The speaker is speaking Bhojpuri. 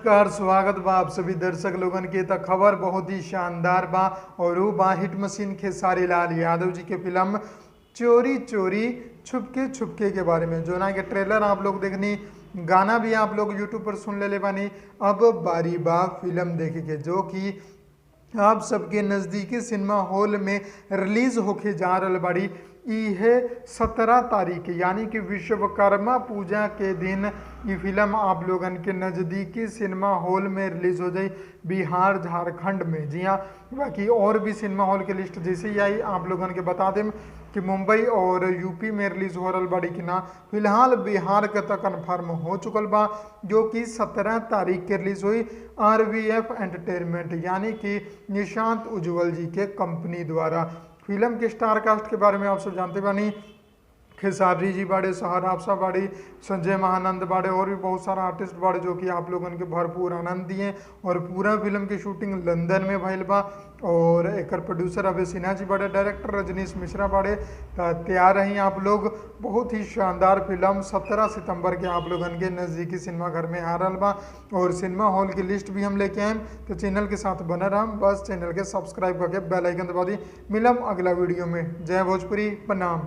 नमस्कार, स्वागत बा आप सभी दर्शक लोगन के। त खबर बहुत ही शानदार बा और वो बा हिट मशीन खेसारी लाल यादव जी के फिल्म चोरी चोरी छुपके छुपके के बारे में। जो ना के ट्रेलर आप लोग देखनी, गाना भी आप लोग यूट्यूब पर सुन ले बानी। अब बारी बा फिल्म देखे के, जो कि आप सबके नज़दीकी सिनेमा हॉल में रिलीज होके जा रहा बाड़ी। है 17 तारीख यानी कि विश्वकर्मा पूजा के दिन ये फिल्म आप लोगन के नज़दीकी सिनेमा हॉल में रिलीज हो जाए, बिहार झारखंड में। जी हाँ, बाकी और भी सिनेमा हॉल की लिस्ट जैसे ही आई आप लोगन के बता दें कि मुंबई और यूपी में रिलीज हो रहा बाड़ी कि ना। फिलहाल बिहार का तो कन्फर्म हो चुकल बा, जो कि 17 तारीख के रिलीज हुई RVF एंटरटेनमेंट यानी कि निशांत उज्जवल जी के कंपनी द्वारा। फिल्म के स्टार कास्ट के बारे में आप सब जानते बानी। खेसारी जी बाड़े, सहर साहब बाड़ी, संजय महानंद बाड़े और भी बहुत सारा आर्टिस्ट बाड़े, जो कि आप लोगन के भरपूर आनंद दिए। और पूरा फिल्म की शूटिंग लंदन में भइल बा और एक प्रोड्यूसर अभय सिन्हा जी बाड़े, डायरेक्टर रजनीश मिश्रा बाड़े। तैयार रही आप लोग, बहुत ही शानदार फिल्म 17 सितंबर के आप लोगन के नज़दीकी सिनेमा घर में आ रहा बा। और सिनेमा हॉल की लिस्ट भी हम लेके आए, तो चैनल के साथ बने रह, बस चैनल के सब्सक्राइब करके बेल आइकन दबा दी। मिलम अगला वीडियो में। जय भोजपुरी, प्रणाम।